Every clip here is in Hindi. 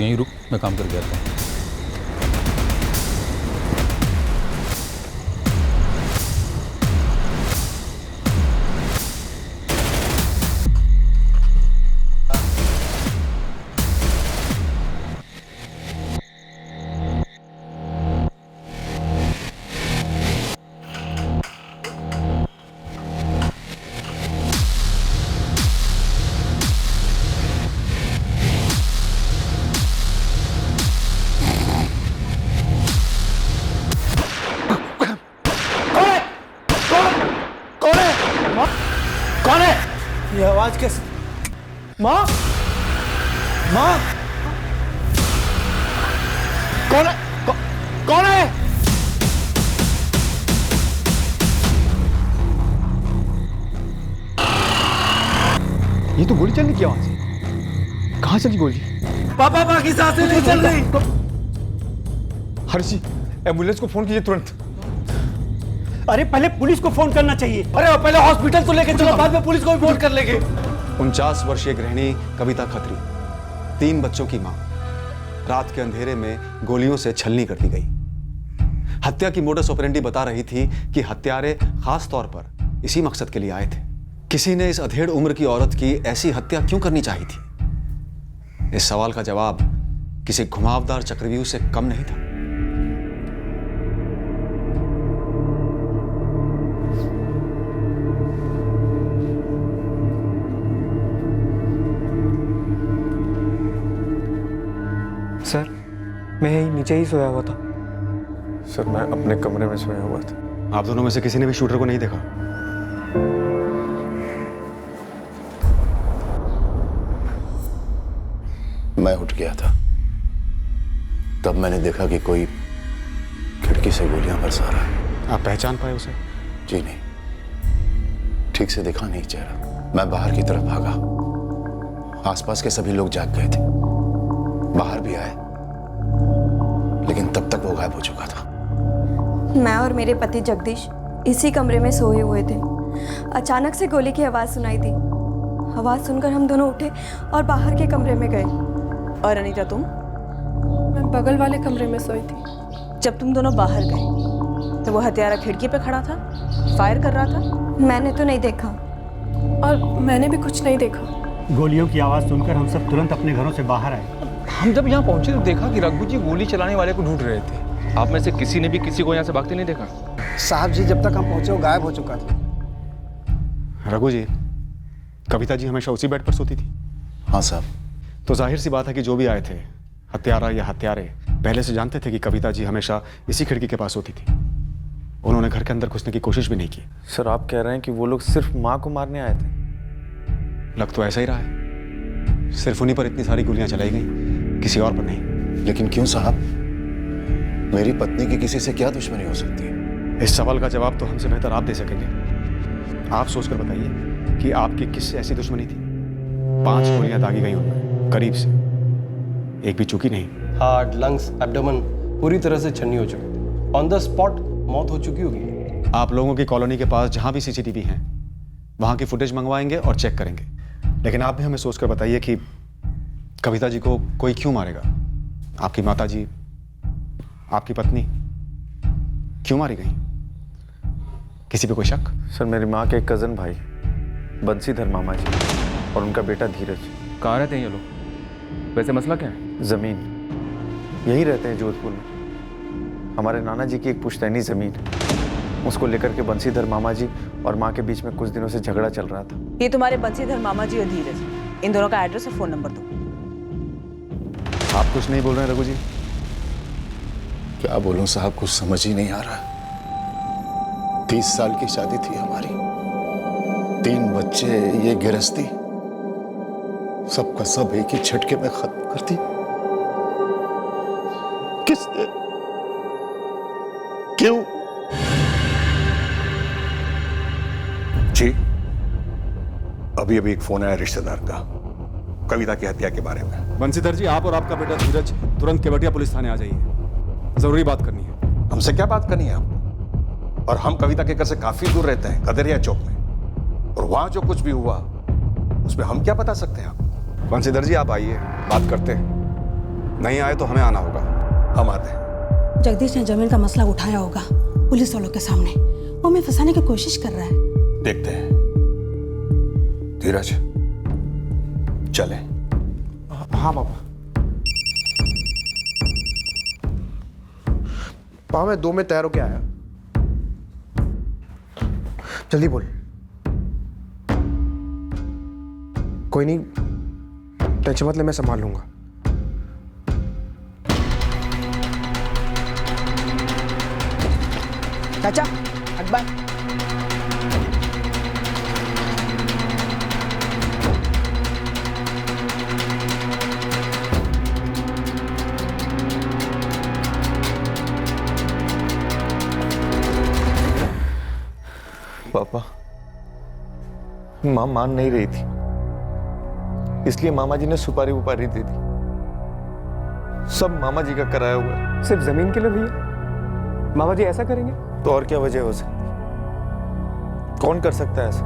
यहीं रुक, मैं काम करके आता हूँ। ये आवाज कैसे? माँ, माँ, कौन है? कौन है? ये तो गोली चलने की आवाज है। कहाँ चली गोली? पापा की सांसें नहीं चल रही। हर्षी, एम्बुलेंस को फोन कीजिए तुरंत। अरे पहले पुलिस को फोन करना चाहिए। अरे पहले हॉस्पिटल तो लेके चलो, बाद में पुलिस को भी फोन कर लेंगे। 49 वर्षीय गृहिणी कविता खत्री, 3 बच्चों की मां, रात के अंधेरे में गोलियों से छलनी कर दी गई। हत्या की मोडस ऑपरेंडी बता रही थी कि हत्यारे खास तौर पर इसी मकसद के लिए आए थे। किसी ने इस अधेड़ उम्र की औरत की ऐसी हत्या क्यों करनी चाहिए थी? इस सवाल का जवाब किसी घुमावदार चक्रव्यूह से कम नहीं था। सर, मैं यही नीचे ही सोया हुआ था। सर, मैं अपने कमरे में सोया हुआ था। आप दोनों में से किसी ने भी शूटर को नहीं देखा? मैं उठ गया था, तब मैंने देखा कि कोई खिड़की से गोलियां बरसा रहा है। आप पहचान पाए उसे? जी नहीं, ठीक से दिखा नहीं चेहरा। मैं बाहर की तरफ भागा। आसपास के सभी लोग जाग गए थे, बाहर भी आए, लेकिन तब तक वो गायब हो चुका था। मैं और मेरे पति जगदीश इसी कमरे में सोए हुए थे। अचानक से गोली की आवाज़ सुनाई दी। आवाज़ सुनकर हम दोनों उठे और बाहर के कमरे में गए। और अनीता, तुम? मैं बगल वाले कमरे में सोई थी। जब तुम दोनों बाहर गए तो वो हत्यारा खिड़की पे खड़ा था, फायर कर रहा था? मैंने तो नहीं देखा। और मैंने भी कुछ नहीं देखा। गोलियों की आवाज सुनकर हम सब तुरंत अपने घरों से बाहर आए। हम जब यहाँ पहुंचे तो देखा कि रघु जी गोली चलाने वाले को ढूंढ रहे थे। आप में से किसी ने भी किसी को यहाँ से भागते नहीं देखा? साहब जी, जब तक हम पहुंचे वो गायब हो चुका था। रघु जी, कविता जी हमेशा उसी बेड पर सोती थी? हाँ साहब। तो जाहिर सी बात है कि जो भी आए थे, हत्यारा या हत्यारे, पहले से जानते थे कि कविता जी हमेशा इसी खिड़की के पास होती थी। उन्होंने घर के अंदर घुसने की कोशिश भी नहीं की। सर, आप कह रहे हैं कि वो लोग सिर्फ माँ को मारने आए थे? लग तो ऐसा ही रहा है। सिर्फ उन्हीं पर इतनी सारी गोलियां चलाई गई, किसी और पर नहीं। लेकिन क्यों साहब? मेरी पत्नी की किसी से क्या दुश्मनी हो सकती है? इस सवाल का जवाब तो हमसे बेहतर आप दे सकेंगे। आप सोचकर बताइए कि आपकी किससे ऐसी दुश्मनी थी? 5 गोलियां दागी गई उनमें, करीब से, एक भी चूकी नहीं। हार्ट, लंग्स, एब्डोमेन पूरी तरह से छन्नी हो चुके थे। ऑन द स्पॉट मौत हो चुकी होगी। आप लोगों की कॉलोनी के पास जहां भी सीसीटीवी हैं, वहां की फुटेज मंगवाएंगे और चेक करेंगे। लेकिन आप भी हमें सोचकर बताइए कि कविता जी को कोई क्यों मारेगा? आपकी माता जी, आपकी पत्नी क्यों मारी गई? किसी पे कोई शक? सर, मेरी माँ के एक कज़न भाई बंसीधर मामा जी और उनका बेटा धीरज। कहाँ रहते हैं ये लोग? वैसे मसला क्या है? ज़मीन, यहीं रहते हैं जोधपुर में। हमारे नाना जी की एक पुश्तैनी ज़मीन है, उसको लेकर के बंसीधर मामा जी और माँ के बीच में कुछ दिनों से झगड़ा चल रहा था। ये तुम्हारे बंसीधर मामा जी और धीरज, इन दोनों का एड्रेस और फोन नंबर दो। आप कुछ नहीं बोल रहे हैं रघु जी? क्या बोलूं साहब, कुछ समझ ही नहीं आ रहा। 30 साल की शादी थी हमारी, 3 बच्चे, ये गिरस्ती, सबका सब एक ही झटके में खत्म कर दी। किसने? क्यों? जी, अभी अभी एक फोन आया रिश्तेदार का, कविता की हत्या के बारे में। बंसीधर जी, आप और आपका बेटा धीरज तुरंत केवटिया पुलिस थाने आ जाइए, जरूरी बात करनी है। हमसे क्या बात करनी है आपको? और हम कविता के घर से काफी दूर रहते हैं, कदरिया चौक में, और वहां जो कुछ भी हुआ उसमें हम क्या बता सकते हैं? आप बंसीधर जी, आप आइए, बात करते हैं। नहीं आए तो हमें आना होगा। हम आते हैं। जगदीश ने जमीन का मसला उठाया होगा पुलिस वालों के सामने। वो हमें फंसाने की कोशिश कर रहा है। देखते हैं। धीरज, चले। हाँ पापा। पापा मैं 2 में तैयार होके आया। जल्दी बोल। कोई नहीं, टेंशन मत ले, मैं संभाल लूंगा। चाचा अकबर, पापा, माँ मान नहीं रही थी, इसलिए मामा जी ने सुपारी उपारी दे दी। सब मामा जी का कराया हुआ है। सिर्फ जमीन के लिए भैया? मामा जी ऐसा करेंगे? तो और क्या वजह हो सकती? कौन कर सकता है ऐसा?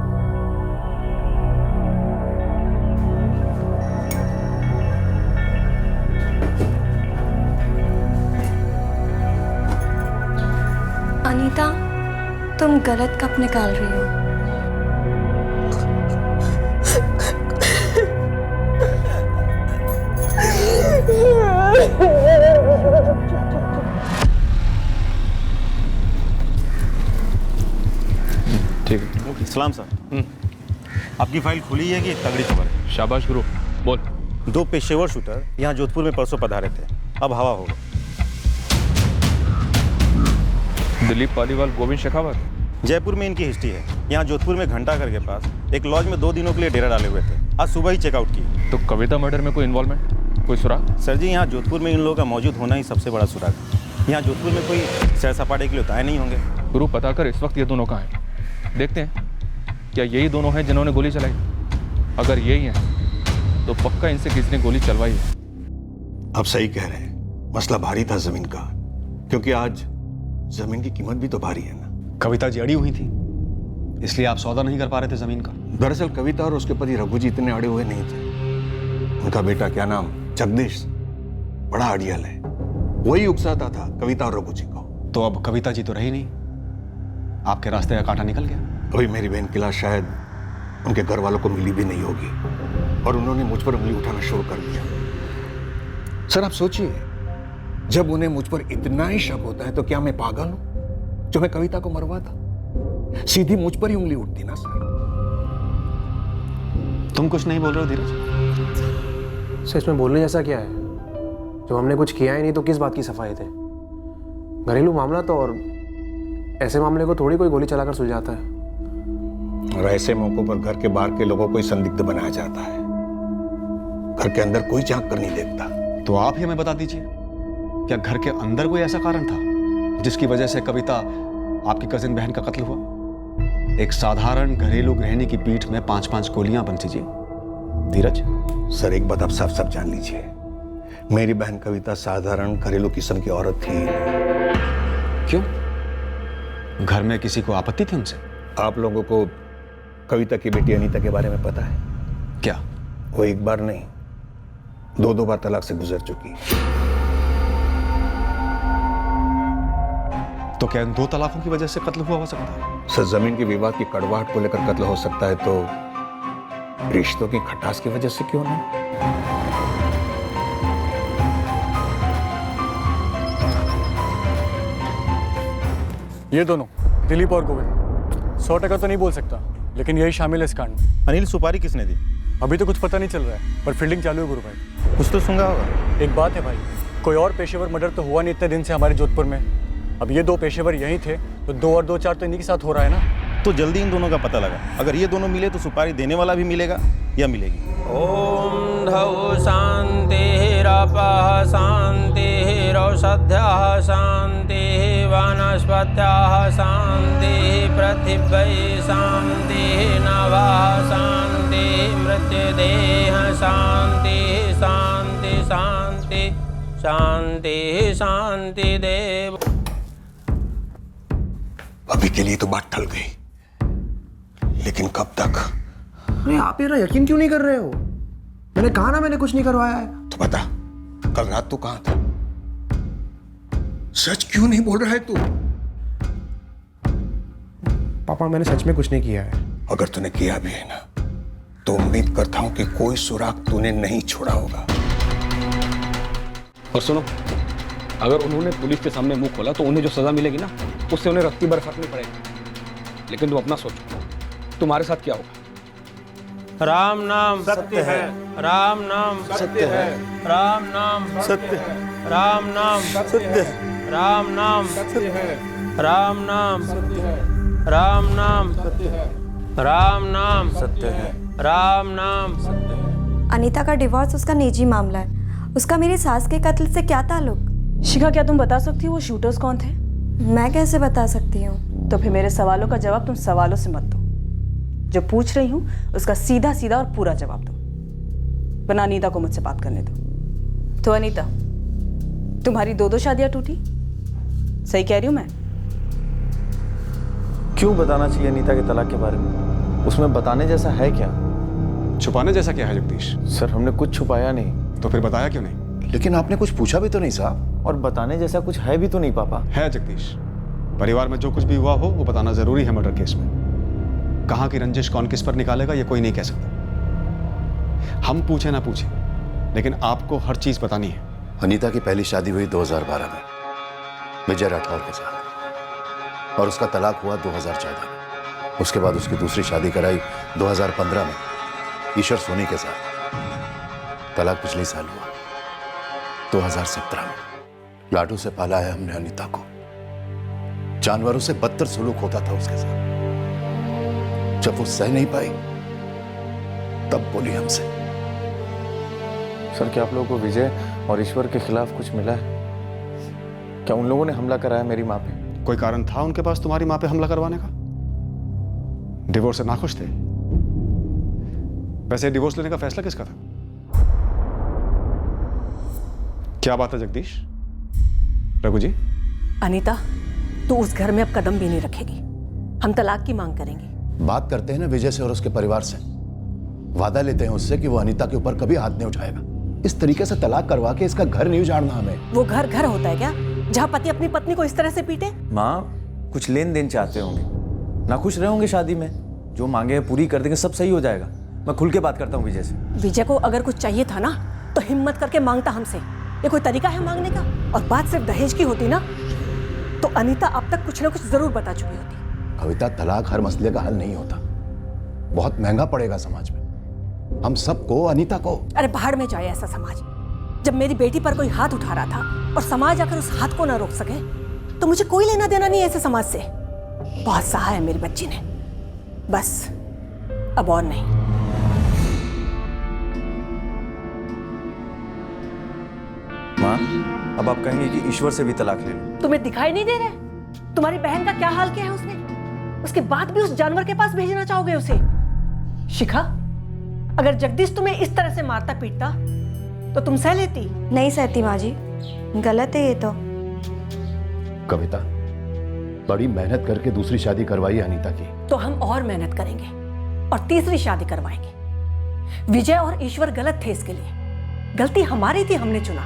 अनीता, तुम गलत कप निकाल रही हो। ठीक है। सलाम सर। आपकी फाइल खुली है कि एक तगड़ी खबर है? शाबाश गुरु, बोल। 2 पेशेवर शूटर यहाँ जोधपुर में परसों पधारे थे, अब हवा होगा। दिलीप पालीवाल, गोविंद शेखावत। जयपुर में इनकी हिस्ट्री है। यहाँ जोधपुर में घंटाघर के पास एक लॉज में 2 दिनों के लिए डेरा डाले हुए थे। आज सुबह ही चेकआउट किए। तो कविता मर्डर में कोई इन्वॉल्वमेंट, कोई सुराग? सर जी, यहाँ जोधपुर में इन लोगों का मौजूद होना ही सबसे बड़ा सुराग है। यहाँ जोधपुर में कोई सैर सपाटे के लिए उतारे नहीं होंगे। गुरु, पता कर इस वक्त ये दोनों कहाँ हैं। देखते हैं क्या यही दोनों हैं जिन्होंने गोली चलाई। अगर यही हैं तो पक्का इनसे किसी ने गोली चलवाई है। आप सही कह रहे हैं, मसला भारी था जमीन का, क्योंकि आज जमीन की कीमत भी तो भारी है ना। कविता जी अड़ी हुई थी, इसलिए आप सौदा नहीं कर पा रहे थे जमीन का। दरअसल कविता और उसके पति रघु जी इतने अड़े हुए नहीं थे। उनका बेटा, क्या नाम, जगदीश, बड़ा अड़ियल है। वही उकसाता था कविता और रघु जी को। तो अब कविता जी तो रही नहीं, आपके रास्ते का कांटा निकल गया। अभी मेरी बहन की लाश शायद उनके घर वालों को मिली भी नहीं होगी और उन्होंने मुझ पर उंगली उठाना शुरू कर दिया। सर आप सोचिए, जब उन्हें मुझ पर इतना ही शक होता है तो क्या मैं पागल हूं जो मैं कविता को मरवाता? सीधी मुझ पर ही उंगली उठती ना सर। तुम कुछ नहीं बोल रहे हो धीरज? सर इसमें बोलने जैसा क्या है? जब हमने कुछ किया ही नहीं तो किस बात की सफाई थे? घरेलू मामला तो, और ऐसे मामले को थोड़ी कोई गोली चलाकर सुलझाता है। और ऐसे मौकों पर घर के बाहर के लोगों को ही संदिग्ध बनाया जाता है, घर के अंदर कोई झांक कर नहीं देखता। तो आप ही हमें बता दीजिए, क्या घर के अंदर कोई ऐसा कारण था जिसकी वजह से कविता, आपकी कजिन बहन का कत्ल हुआ? एक साधारण घरेलू गृहिणी की पीठ में 5-5 गोलियां बनती जी। धीरज सर, एक बात आप साफ साफ जान लीजिए, मेरी बहन कविता साधारण घरेलू किस्म की औरत थी। क्यों? घर में किसी को आपत्ति थी उनसे? आप लोगों को कविता की बेटी अनीता के बारे में पता है क्या? वो एक बार नहीं, 2 बार तलाक से गुजर चुकी। तो क्या इन 2 तलाकों की वजह से कत्ल हुआ हो सकता है? सर, जमीन के विवाद की कड़वाहट को लेकर कत्ल हो सकता है, तो रिश्तों की खटास की वजह से क्यों नहीं? ये दोनों, दिलीप और गोविंद, 100% तो नहीं बोल सकता, लेकिन यही शामिल है इस कांड में। अनिल, सुपारी किसने दी? अभी तो कुछ पता नहीं चल रहा है, पर फील्डिंग चालू है गुरु भाई। कुछ तो सूंघा होगा। एक बात है भाई, कोई और पेशेवर मर्डर तो हुआ नहीं इतने दिन से हमारे जोधपुर में। अब ये 2 पेशेवर यहीं थे, तो 2 और 2 4 तो इन्हीं के साथ हो रहा है ना। तो जल्दी इन दोनों का पता लगा। अगर ये दोनों मिले तो सुपारी देने वाला भी मिलेगा या मिलेगी। ओम धौ शांतिरपः शांतिरौषध्यः शांतिः वनस्पतयः शांतिः पृथिवी शांतिः नभः शांतिः मृत्युदेह शांतिः शांति शांति शांति शांति देव। अभी के लिए तो बात टल गई, लेकिन कब तक? अरे आप मेरा यकीन क्यों नहीं कर रहे हो? मैंने कहा ना मैंने कुछ नहीं करवाया है। तो बता, कल रात तो कहां था? सच क्यों नहीं बोल रहा है तू? पापा मैंने सच में कुछ नहीं किया है। अगर तूने किया भी है ना, तो उम्मीद करता हूं कि कोई सुराग तूने नहीं छोड़ा होगा। और सुनो, अगर उन्होंने पुलिस के सामने मुंह खोला तो उन्हें जो सजा मिलेगी ना, उससे उन्हें रत्ती भर फर्क नहीं पड़ेगा। लेकिन तुम अपना सोचो, तुम्हारे साथ क्या होगा? राम नाम सत्य है, राम नाम सत्य है, राम नाम सत्य है, राम नाम सत्य है, राम नाम सत्य है, राम नाम सत्य है, राम नाम सत्य है, राम नाम सत्य है, राम नाम सत्य है। अनीता का डिवोर्स उसका निजी मामला है, उसका मेरी सास के कत्ल से क्या ताल्लुक? शिखा, क्या तुम बता सकती हो वो शूटर्स कौन थे? मैं कैसे बता सकती हूँ? तो फिर मेरे सवालों का जवाब तुम सवालों से मत दो। जो पूछ रही हूँ उसका सीधा सीधा और पूरा जवाब दो, वरना अनीता को मुझसे बात करने दो। तो अनीता, तुम्हारी 2 शादियां टूटी, सही कह रही हूँ मैं? क्यों बताना चाहिए अनीता के तलाक के बारे में? उसमें बताने जैसा है क्या? छुपाने जैसा क्या है जगदीश? सर, हमने कुछ छुपाया नहीं। तो फिर बताया क्यों नहीं? लेकिन आपने कुछ पूछा भी तो नहीं साहब। और बताने जैसा कुछ है भी तो नहीं पापा। है जगदीश, परिवार में जो कुछ भी हुआ हो वो बताना जरूरी है मर्डर केस में। कहां की रंजिश कौन किस पर निकालेगा ये कोई नहीं कह सकता। हम पूछे ना पूछे, लेकिन आपको हर चीज बतानी है। अनीता की पहली शादी हुई 2012 में विजय राठौर के साथ, और उसका तलाक हुआ 2014 में। उसके बाद उसकी दूसरी शादी कराई 2015 में ईश्वर सोनी के साथ। तलाक पिछले साल हुआ 2017 में। लाडू से पाला है हमने अनीता को। जानवरों से बदतर सलूक होता था उसके साथ। जब वो सह नहीं पाई तब बोली हमसे। सर, क्या आप लोगों को विजय और ईश्वर के खिलाफ कुछ मिला है? क्या उन लोगों ने हमला कराया मेरी माँ पे? कोई कारण था उनके पास तुम्हारी माँ पे हमला करवाने का? डिवोर्स से नाखुश थे? वैसे डिवोर्स लेने का फैसला किसका था? क्या बात है जगदीश? रघु जी, अनीता, तू उस घर में अब कदम भी नहीं रखेगी। हम तलाक की मांग करेंगे। बात करते हैं ना विजय से और उसके परिवार से। वादा लेते हैं उससे कि वो अनीता के ऊपर कभी हाथ नहीं उठाएगा। इस तरीके से तलाक करवा के इसका घर नहीं उजाड़ना हमें। वो घर घर होता है क्या, जहाँ पति अपनी पत्नी को इस तरह से पीटे? माँ, कुछ लेन देन चाहते होंगे, ना खुश रहे होंगे शादी में। जो मांगे पूरी कर देंगे, सब सही हो जाएगा। मैं खुल के बात करता हूँ विजय से। विजय को अगर कुछ चाहिए था ना, तो हिम्मत करके मांगता हमसे। ये कोई तरीका है मांगने का? और बात सिर्फ दहेज की होती ना, तो अनीता अब तक कुछ ना कुछ जरूर बता चुकी होती। कविता, तलाक हर मसले का हल नहीं होता। बहुत महंगा पड़ेगा समाज में, हम सबको, अनीता को। अरे बाहर में जाए ऐसा समाज। जब मेरी बेटी पर कोई हाथ उठा रहा था और समाज आकर उस हाथ को ना रोक सके, तो मुझे कोई लेना देना नहीं ऐसे समाज से। बहुत सहा है मेरी बच्ची ने, बस अब और नहीं। माँ, अब आप कहेंगे कि ईश्वर से भी तलाक ले लो। तुम्हें दिखाई नहीं दे रहा? तुम्हारी बहन का क्या हाल किया है उसने? उसके बाद भी उस जानवर के पास भेजना चाहोगे उसे? शिखा, अगर जगदीश तुम्हें इस तरह से मारता पीटता तो तुम सह लेती? नहीं सहती माँ जी, गलत है ये तो। कविता, बड़ी मेहनत करके दूसरी शादी करवाई अनीता की। तो हम और मेहनत करेंगे और तीसरी शादी करवाएंगे। विजय और ईश्वर गलत थे, इसके लिए गलती हमारी थी, हमने चुना।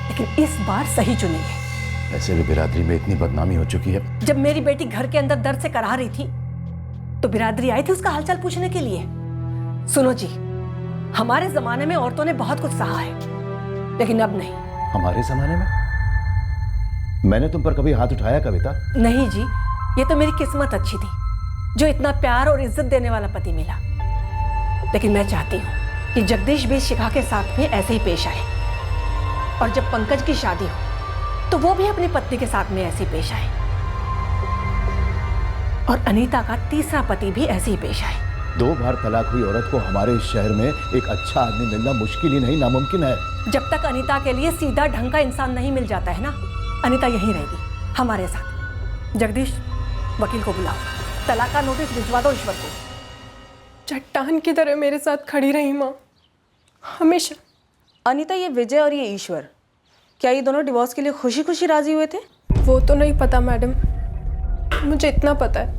लेकिन इस बार सही चुनेंगे। ऐसे भी बिरादरी में इतनी बदनामी हो चुकी है। जब मेरी बेटी घर के अंदर दर्द से कराह रही थी तो बिरादरी आई थी उसका हालचाल पूछने के लिए। सुनो जी, हमारे जमाने में औरतों ने बहुत कुछ सहा है, लेकिन अब नहीं। हमारे जमाने में मैंने तुम पर कभी हाथ उठाया कविता? नहीं जी, ये तो मेरी किस्मत अच्छी थी जो इतना प्यार और इज्जत देने वाला पति मिला। लेकिन मैं चाहती हूँ कि जगदीश भी शिखा के साथ में ऐसे ही पेश आए, और जब पंकज की शादी हो तो वो भी अपनी पत्नी के साथ में ऐसे ही पेश आए, और अनीता का तीसरा पति भी ऐसे ही पेश आए। 2 बार तलाक हुई औरत को हमारे इस शहर में एक अच्छा आदमी मिलना मुश्किल ही नहीं, नामुमकिन है। जब तक अनीता के लिए सीधा ढंग का इंसान नहीं मिल जाता है ना, अनीता यहीं रहेगी हमारे साथ। जगदीश, वकील को बुलाओ, तलाक का नोटिस भिजवा दो ईश्वर को। चट्टान की तरह मेरे साथ खड़ी रही माँ, हमेशा। अनीता, ये विजय और ये ईश्वर, क्या ये दोनों डिवोर्स के लिए खुशी खुशी राजी हुए थे? वो तो नहीं पता मैडम, मुझे इतना पता है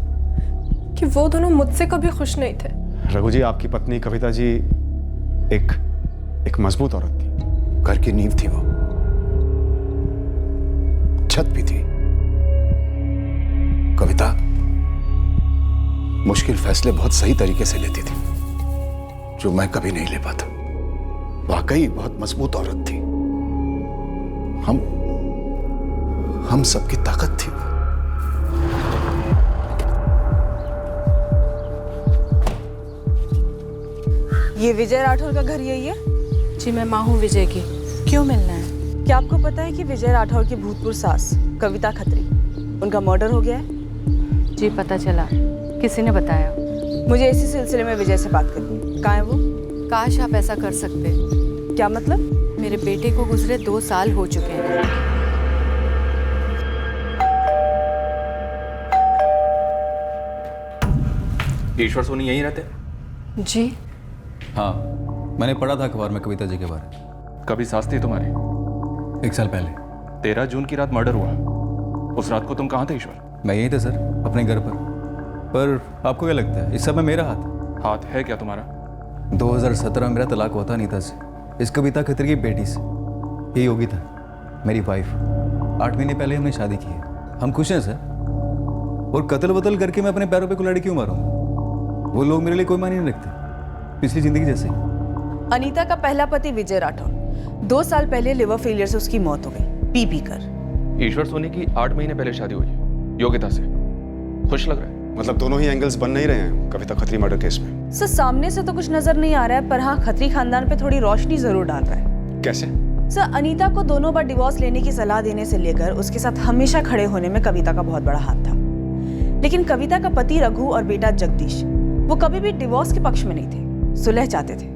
कि वो दोनों मुझसे कभी खुश नहीं थे। रघु जी, आपकी पत्नी कविता जी एक मजबूत औरत थी। घर की नींव थी वो, छत भी थी। कविता मुश्किल फैसले बहुत सही तरीके से लेती थी, जो मैं कभी नहीं ले पाता। वाकई बहुत मजबूत औरत थी। हम सबकी ताकत थी वो। ये विजय राठौर का घर यही है? जी मैं माँ हूँ विजय की। क्यों मिलना है? क्या आपको पता है कि विजय राठौर की भूतपूर्व सास कविता खत्री, उनका मर्डर हो गया है? जी पता चला। किसी ने बताया? मुझे इसी सिलसिले में विजय से बात करनी। कहाँ है वो? काश आप ऐसा कर सकते। क्या मतलब? मेरे बेटे को गुजरे 2 साल हो चुके हैं। ईश्वर सोनी यहीं रहते? जी हाँ, मैंने पढ़ा था अखबार में कविता जी के बारे में। कभी सास थी तुम्हारी? 1 साल पहले। 13 जून की रात मर्डर हुआ। उस रात को तुम कहाँ थे ईश्वर? मैं यहीं था सर, अपने घर पर आपको क्या लगता है इस सब में मेरा हाथ है क्या तुम्हारा? 2017 में मेरा तलाक हुआ था अनीता से, इस कविता खत्री की बेटी से। ये योगी था मेरी वाइफ। 8 महीने पहले हमने शादी की है। हम खुश हैं सर। और कत्ल वतल करके मैं अपने पैरों पे कुल्हाड़ी क्यों मारूंगा? वो लोग मेरे लिए कोई मायने नहीं रखते, पिछली जिंदगी जैसे। अनीता का पहला पति विजय राठौर 2 साल पहले लिवर फेलियर से उसकी मौत हो गई, पी कर। ईश्वर सोनी की 8 महीने पहले शादी हुई है योगिता से। खुश लग रहा है? मतलब दोनों ही एंगल्स बन नहीं रहे हैं कविता खत्री मर्डर केस में। सर सामने से तो कुछ नजर नहीं आ रहा है, पर हाँ खत्री खानदान पे थोड़ी रोशनी जरूर डाल रहा है। कैसे? सर अनीता को दोनों बार डिवोर्स लेने की सलाह देने से लेकर उसके साथ हमेशा खड़े होने में कविता का बहुत बड़ा हाथ था। लेकिन कविता का पति रघु और बेटा जगदीश वो कभी भी डिवोर्स के पक्ष में नहीं थे, सुलह चाहते थे।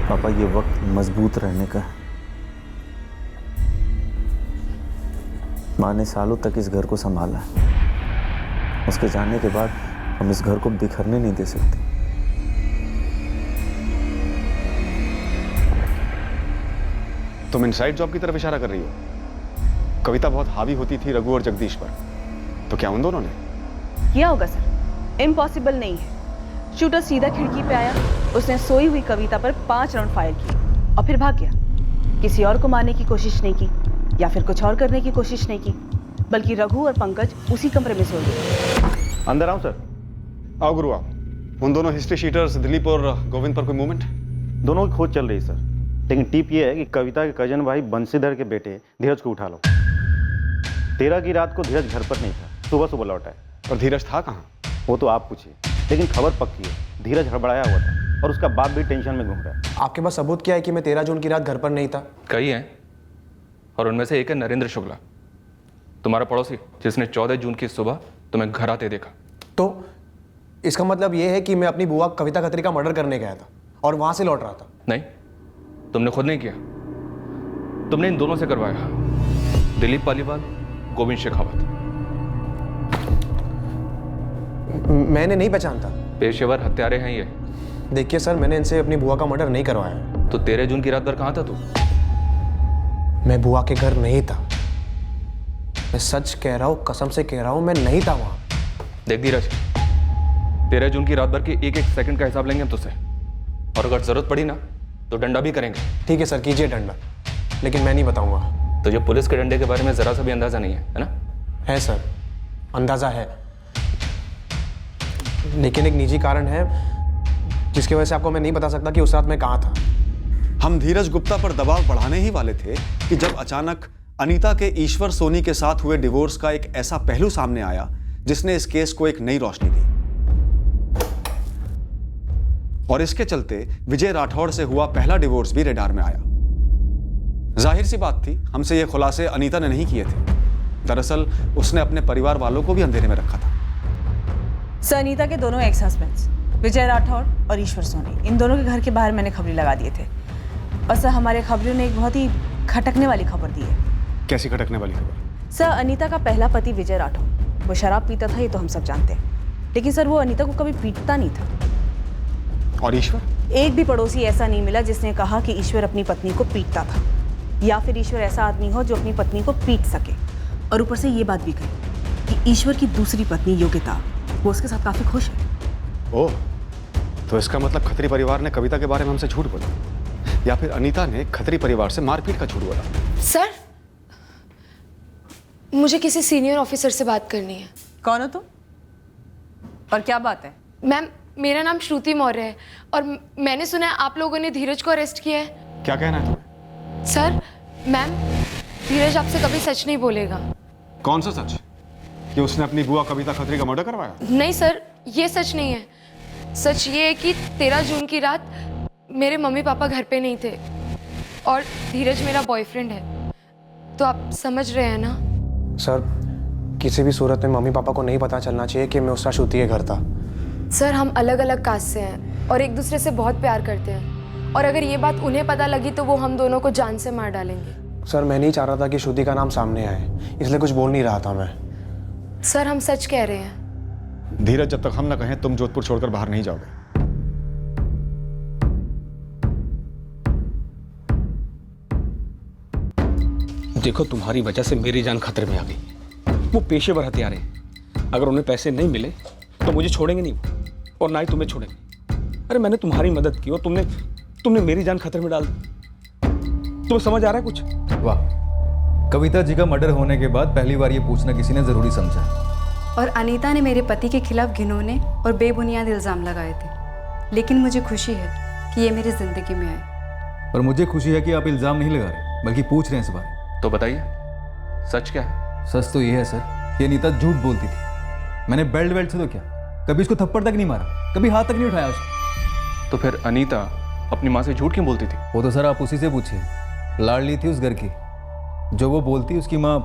पापा ये वक्त मजबूत रहने का है। माँ ने सालों तक इस घर को संभाला है। उसके जाने के बाद हम इस घर को बिखरने नहीं दे सकते। तुम इनसाइड जॉब की तरफ इशारा कर रही हो? कविता बहुत हावी होती थी रघु और जगदीश पर, तो क्या उन दोनों ने किया होगा? सर इम्पॉसिबल नहीं है। शूटर सीधा खिड़की पे आया, उसने सोई हुई कविता पर 5 राउंड फायर किए और फिर भाग गया। किसी और को मारने की कोशिश नहीं की या फिर कुछ और करने की कोशिश नहीं की, बल्कि रघु और पंकज उसी कमरे में सो गए। अंदर आओ सर। आओ गुरु आओ। उन दोनों हिस्ट्री शीटर्स दिलीप और गोविंद पर कोई मूवमेंट? दोनों की खोज चल रही सर, लेकिन टिप ये है कि कविता के कजन भाई बंशीधर के बेटे धीरज को उठा लो। 13 की रात को धीरज घर पर नहीं था, सुबह सुबह लौटा है। और धीरज था कहाँ? वो तो आप पूछिए, लेकिन खबर पक्की है धीरज हड़बड़ाया हुआ था और उसका बाप भी टेंशन में घूम रहा है। आपके पास सबूत क्या है कि मैं 13 जून की रात घर पर नहीं था? कई हैं, और उनमें से एक है नरेंद्र शुक्ला, तुम्हारा पड़ोसी, जिसने 14 जून की सुबह तुम्हें घर आते देखा। तो इसका मतलब यह है कि मैं अपनी बुआ कविता खत्री का मर्डर करने गया था और वहां से लौट रहा था? नहीं, तुमने खुद नहीं किया, तुमने इन दोनों से करवाया। दिलीप पालीवाल, गोविंद शेखावत। मैंने नहीं पहचानता। पेशेवर हत्यारे हैं ये। देखिए सर, मैंने इनसे अपनी बुआ का मर्डर नहीं करवाया। तो 13 जून की रात भर कहाँ था तू? मैं बुआ के घर नहीं था। मैं सच कह रहा हूँ, कसम से कह रहा हूँ, मैं नहीं था वहां। देख धीरज, 13 जून की रात भर के एक सेकंड का हिसाब लेंगे हम तुझसे, और अगर जरूरत पड़ी ना तो डंडा भी करेंगे। ठीक है सर, कीजिए डंडा, लेकिन मैं नहीं बताऊंगा। तुझे पुलिस के डंडे के बारे में जरा सा भी अंदाजा नहीं है ना? है सर, अंदाजा है, लेकिन एक निजी कारण है जिसकी वजह से आपको मैं नहीं बता सकता कि उस रात मैं कहाँ था। हम धीरज गुप्ता पर दबाव बढ़ाने ही वाले थे कि जब अचानक अनीता के ईश्वर सोनी के साथ हुए डिवोर्स का एक ऐसा पहलू सामने आया जिसने इस केस को एक नई रोशनी दी। और इसके चलते विजय राठौड़ से हुआ पहला डिवोर्स भी रेडार में आया। जाहिर सी बात थी, हमसे ये खुलासे अनीता ने नहीं किए थे। दरअसल उसने अपने परिवार वालों को भी अंधेरे में रखा था। सर अनीता के दोनों एक्स हस्बैंड्स विजय राठौड़ और ईश्वर सोनी, इन दोनों के घर के बाहर मैंने खबरें लगा दिए थे। और सर हमारे खबरों ने एक बहुत ही खटकने वाली खबर दी है। कैसी खटकने वाली खबर? सर अनीता का पहला पति विजय राठौड़, वो शराब पीता था, ये तो हम सब जानते हैं, लेकिन सर वो अनीता को कभी पीटता नहीं था। और ईश्वर? एक भी पड़ोसी ऐसा नहीं मिला जिसने कहा कि ईश्वर अपनी पत्नी को पीटता था, या फिर ईश्वर ऐसा आदमी हो जो अपनी पत्नी को पीट सके। और ऊपर से ये बात भी कही कि ईश्वर की दूसरी पत्नी योगिता वो उसके साथ काफी खुश है। ओह, तो इसका मतलब खत्री परिवार ने कविता के बारे में हमसे झूठ बोला, या फिर अनीता ने खत्री परिवार से मारपीट का झूठ बोला। सर, मुझे किसी सीनियर ऑफिसर से बात करनी है। कौन हो तुम और क्या बात है? मैम, मेरा नाम श्रुति मौर्य है और मैंने सुना है आप लोगों ने धीरज को अरेस्ट किया है। क्या कहना है तुम्हें? सर, मैम, धीरज आपसे कभी सच नहीं बोलेगा। कौन सा सच? कि उसने अपनी बुआ कविता खत्री का मर्डर करवाया? नहीं सर, ये सच नहीं है। सच ये है कि 13 जून की रात मेरे मम्मी पापा घर पे नहीं थे और धीरज मेरा बॉयफ्रेंड है, तो आप समझ रहे हैं ना? सर, किसी भी सूरत में मम्मी पापा को नहीं पता चलना चाहिए कि मैं उसका श्रुति के घर था। सर, हम अलग अलग कास्ट से हैं और एक दूसरे से बहुत प्यार करते हैं, और अगर ये बात उन्हें पता लगी तो वो हम दोनों को जान से मार डालेंगे। सर, मैं नहीं चाह रहा था कि श्रुति का नाम सामने आए, इसलिए कुछ बोल नहीं रहा था मैं। सर, हम सच कह रहे हैं। धीरज, जब तक हम ना कहें तुम जोधपुर छोड़कर बाहर नहीं जाओगे। देखो, तुम्हारी वजह से मेरी जान खतरे में आ गई। वो पेशेवर हथियार हैं, अगर उन्हें पैसे नहीं मिले तो मुझे छोड़ेंगे नहीं और ना ही तुम्हें छोड़ेंगे। अरे मैंने तुम्हारी मदद की और तुमने मेरी जान खतरे में डाल दी। तुम्हें समझ आ रहा है कुछ? वाह, कविता जी का मर्डर होने के बाद पहली बार ये पूछना किसी ने जरूरी समझा। और अनीता ने मेरे पति के खिलाफ घिनौने और बेबुनियाद इल्ज़ाम लगाए थे, लेकिन मुझे खुशी है कि ये मेरी ज़िंदगी में आए। और मुझे खुशी है कि आप इल्ज़ाम नहीं लगा रहे बल्कि पूछ रहे हैं इस बारे। तो बताइए, सच क्या है? सच तो ये है सर कि अनीता झूठ बोलती थी। मैंने बेल्ट से तो क्या, कभी इसको थप्पड़ तक नहीं मारा, कभी हाथ तक नहीं उठाया उसको। तो फिर अनीता अपनी माँ से झूठ क्यों बोलती थी? वो तो सर आप उसी से पूछिए। लाडली थी उस घर की, जो वो बोलती उसकी माँ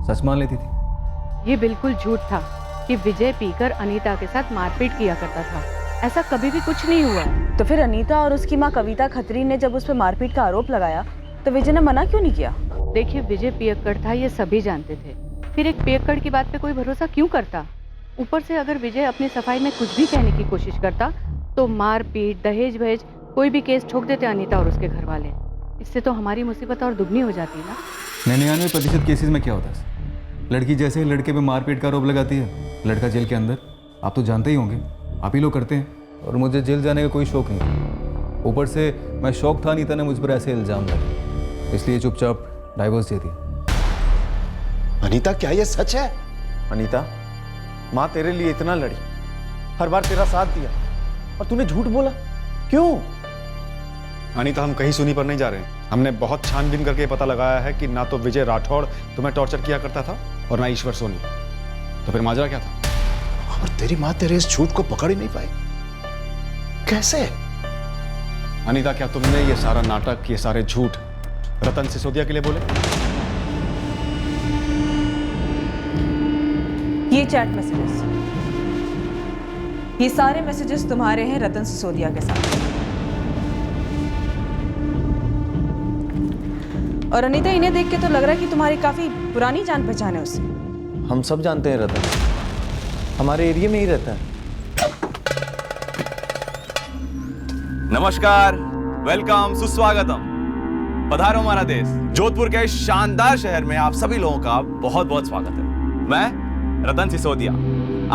सच मान लेती थी। ये बिल्कुल झूठ था कि विजय पीकर अनीता के साथ मारपीट किया करता था। ऐसा कभी भी कुछ नहीं हुआ। तो फिर अनीता और उसकी माँ कविता खत्री ने जब उस पर मारपीट का आरोप लगाया तो विजय ने मना क्यों नहीं किया? देखिए, विजय पियक्कड़ था ये सभी जानते थे, फिर एक पियक्कड़ की बात पे कोई भरोसा क्यों करता? ऊपर से अगर विजय अपनी सफाई में कुछ भी कहने की कोशिश करता तो मारपीट, दहेज वहेज कोई भी केस ठोक देते अनीता और उसके घर वाले। इससे तो हमारी मुसीबत और दुगनी हो जाती ना। 99% केसेस में क्या होता है, लड़की जैसे ही लड़के पे मारपीट का आरोप लगाती है, लड़का जेल के अंदर। आप तो जानते ही होंगे, आप ही लोग करते हैं। और मुझे जेल जाने का कोई शौक नहीं। ऊपर से मैं शौक था अनीता ने मुझ पर ऐसे इल्ज़ाम लगाए, इसलिए चुपचाप डाइवोर्स दे दिया। अनीता, क्या ये सच है? अनीता, माँ तेरे लिए इतना लड़ी, हर बार तेरा साथ दिया, और तूने झूठ बोला क्यों? अनीता, हम कहीं सुनी पर नहीं जा रहे हैं। हमने बहुत छानबीन करके पता लगाया है कि ना तो विजय राठौड़ तुम्हें टॉर्चर किया करता था और ना ईश्वर सोनी। तो फिर माजरा क्या था? और तेरी माँ तेरे इस झूठ को पकड़ ही नहीं पाई, कैसे? अनीता, क्या तुमने ये सारा नाटक, ये सारे झूठ रतन सिसोदिया के लिए बोले? ये चैट मैसेजेस, ये सारे मैसेजेस तुम्हारे हैं रतन सिसोदिया के साथ। और अनीता, इन्हें देख के तो लग रहा है कि तुम्हारी काफी पुरानी जान पहचान है उससे। हम सब जानते हैं रतन, हमारे एरिया में ही रहता है। नमस्कार, वेलकम, सुस्वागतम। पधारो हमारा देश। जोधपुर के शानदार शहर में आप सभी लोगों का बहुत बहुत स्वागत है। मैं रतन सिसोदिया,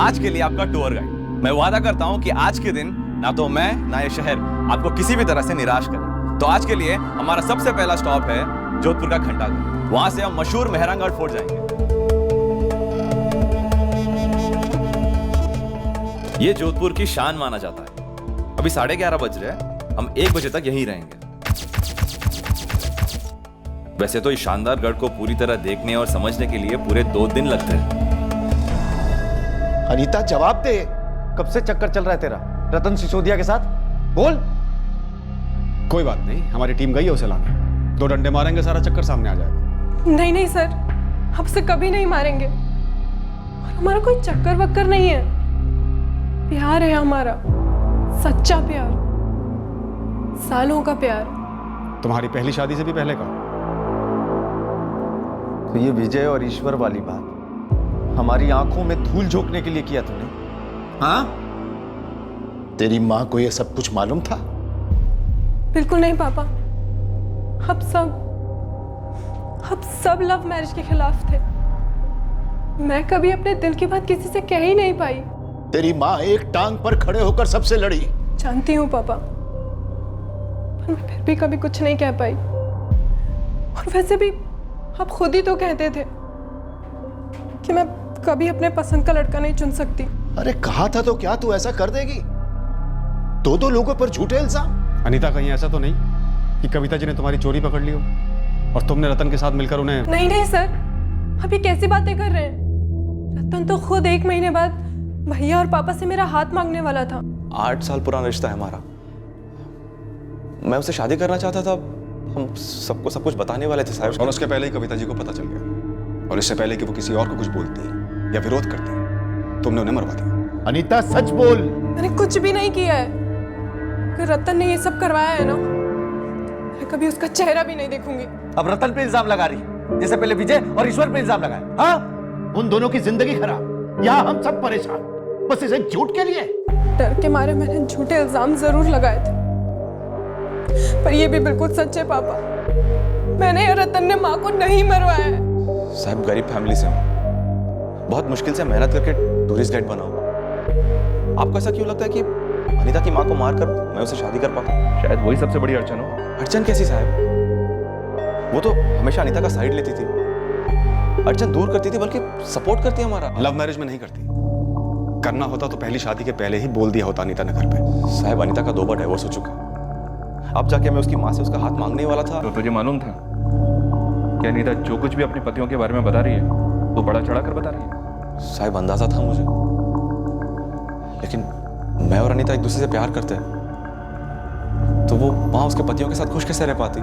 आज के लिए आपका टूर गाइड। मैं वादा करता हूं कि आज के दिन ना तो मैं ना ये शहर आपको किसी भी तरह से निराश करे। तो आज के लिए हमारा सबसे पहला स्टॉप है जोधपुर का घंटाघर। वहां से हम मशहूर मेहरानगढ़ फोर्ट जाएंगे। ये जोधपुर की शान माना जाता है। अभी 11:30 बज रहे हैं, हम 1 बजे तक यहीं रहेंगे। वैसे तो इस शानदार गढ़ को पूरी तरह देखने और समझने के लिए पूरे 2 दिन लगते हैं। अनीता, जवाब दे, कब से चक्कर चल रहा है तेरा रतन सिसोदिया के साथ? बोल। कोई बात नहीं, हमारी टीम गई है उसे लाने। 2 डंडे मारेंगे, सारा चक्कर सामने आ जाएगा। नहीं नहीं सर, आपसे कभी नहीं मारेंगे। और हमारा कोई चक्कर वक्कर नहीं है, प्यार है हमारा, सच्चा प्यार, सालों का प्यार। तुम्हारी पहली शादी से भी पहले का। तो ये विजय और ईश्वर वाली बात हमारी आंखों में धूल झोंकने के लिए किया तूने? हाँ? तेरी माँ को ये सब कुछ मालूम था? बिल्कुल नहीं पापा, हम सब लव मैरिज के खिलाफ थे। मैं कभी अपने दिल की बात किसी से कह ही नहीं पाई। तेरी माँ एक टांग पर खड़े होकर सबसे लड़ी। जानती हूँ पापा, पर मैं फिर भी कभी कुछ नहीं कह पाई। और वैसे भी आप खुद ही तो कहते थे कि मैं कभी अपने पसंद का लड़का नहीं चुन सकती। अरे कहा था तो क्या तू ऐसा कर देगी? दो लोगों पर झूठे इल्जाम। अनीता, कहीं ऐसा तो नहीं कि कविता जी ने तुम्हारी चोरी पकड़ ली हो और तुमने रतन के साथ मिलकर उन्हें? नहीं नहीं सर, आप ये कैसी बातें कर रहे हैं? रतन तो खुद 1 महीने बाद भैया और पापा से मेरा हाथ मांगने वाला था। 8 साल पुराना रिश्ता है हमारा। मैं उससे शादी करना चाहता था। हम सबको सब कुछ बताने वाले थे साहब। और उसके पहले ही कविता जी को पता चल गया, और इससे पहले कि वो किसी और को कुछ बोलती या विरोध करती, तुमने उन्हें मरवा दिया। अनीता सच बोल। मैंने कुछ भी नहीं किया है। अगर रतन ने ये सब करवाया है ना, मैं कभी उसका चेहरा भी नहीं देखूंगी। अब रतन पे इल्जाम लगा रही, जैसे पहले विजय और ईश्वर पे इल्जाम लगाया। हाँ, उन दोनों की जिंदगी खराब, यहाँ हम सब परेशान, बस इस एक झूठ के लिए। डर के मारे मैंने झूठे इल्जाम जरूर लगाए थे, पर ये भी बिल्कुल सच है पापा। मैंने या रतन ने माँ को नहीं मरवाया है। साहब गरीब फैमिली से हूँ, बहुत मुश्किल से मेहनत करके टूरिस्ट गाइड बना हूँ। आपको ऐसा क्यों लगता है कि अनीता की माँ को मारकर मैं उसे शादी कर पाता? शायद वही सबसे बड़ी अड़चन हो। अड़चन कैसी साहब? वो तो हमेशा अनीता का साइड लेती थी, अड़चन दूर करती थी, बल्कि सपोर्ट करती है हमारा। लव मैरिज में नहीं करती। करना होता तो पहली शादी के पहले ही बोल दिया होता अनीता ने घर पे। साहब अनीता का 2 बार डिवोर्स हो चुका है। अब जाके मैं उसकी माँ से उसका हाथ मांगने वाला था। तो तुझे मालूम था कि अनीता जो कुछ भी अपने पतियों के बारे में बता रही है वो बड़ा चढ़ा कर बता रही है? साहब अंदाजा था मुझे, लेकिन मैं और अनीता एक दूसरे से प्यार करते हैं, तो वो वहां उसके पतियों के साथ खुश कैसे रह पाती?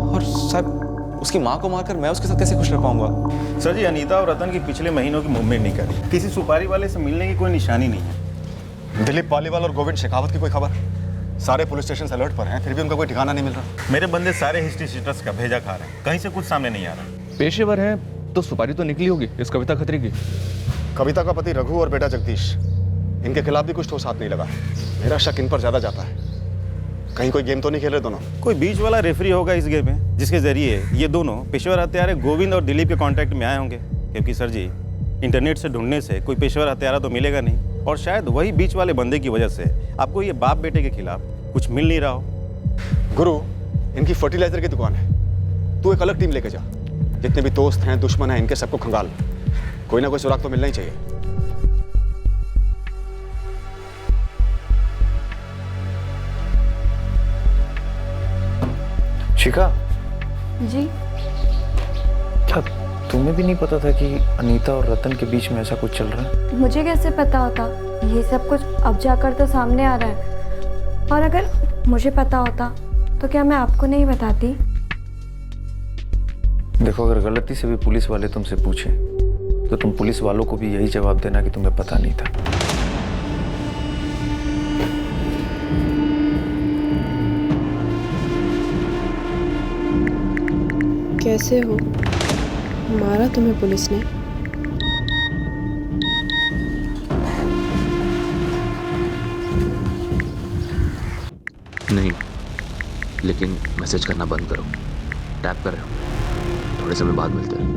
और साहब उसकी माँ को मारकर मैं उसके साथ कैसे खुश रह पाऊंगा? सर जी, अनीता और रतन की पिछले महीनों की मूवमेंट नहीं करी। किसी सुपारी वाले से मिलने की कोई निशानी नहीं है। दिलीप पालीवाल और गोविंद शेखावत की कोई खबर? सारे पुलिस स्टेशन अलर्ट पर हैं, फिर भी उनका कोई ठिकाना नहीं मिल रहा। मेरे बंदे सारे हिस्ट्री शीटर्स का भेजा खा रहे हैं, कहीं से कुछ सामने नहीं आ रहा। पेशेवर हैं तो सुपारी तो निकली होगी इस कविता खत्री की। कविता का पति रघु और बेटा जगदीश, इनके खिलाफ भी कुछ ठोस हाथ नहीं लगा। मेरा शक इन पर ज्यादा जाता है। कहीं कोई गेम तो नहीं खेल रहे दोनों? कोई बीच वाला रेफरी होगा इस गेम में, जिसके जरिए ये दोनों पेशेवर हत्यारे गोविंद और दिलीप के कांटेक्ट में आए होंगे। क्योंकि सर जी, इंटरनेट से ढूंढने से कोई पेशेवर हत्यारा तो मिलेगा नहीं, और शायद वही बीच वाले बंदे की वजह से आपको ये बाप बेटे के खिलाफ कुछ मिल नहीं रहा हो। गुरु, इनकी फर्टिलाइजर की दुकान है, तू एक अलग टीम लेके जा। जितने भी दोस्त हैं, दुश्मन हैं, इनके सबको खंगाल। कोई ना कोई सुराग तो मिलना ही चाहिए। शिखा जी? क्या तुम्हें भी नहीं पता था कि अनीता और रतन के बीच में ऐसा कुछ चल रहा है? मुझे कैसे पता होता? ये सब कुछ अब जाकर तो सामने आ रहा है। और अगर मुझे पता होता तो क्या मैं आपको नहीं बताती? देखो, अगर गलती से भी पुलिस वाले तुमसे पूछें तो तुम पुलिस वालों को भी यही जवाब देना कि तुम्हें पता नहीं था। कैसे हो? मारा तुम्हें पुलिस ने? नहीं, लेकिन मैसेज करना बंद करो। टैप कर रहे हो, थोड़े समय बाद मिलते हैं।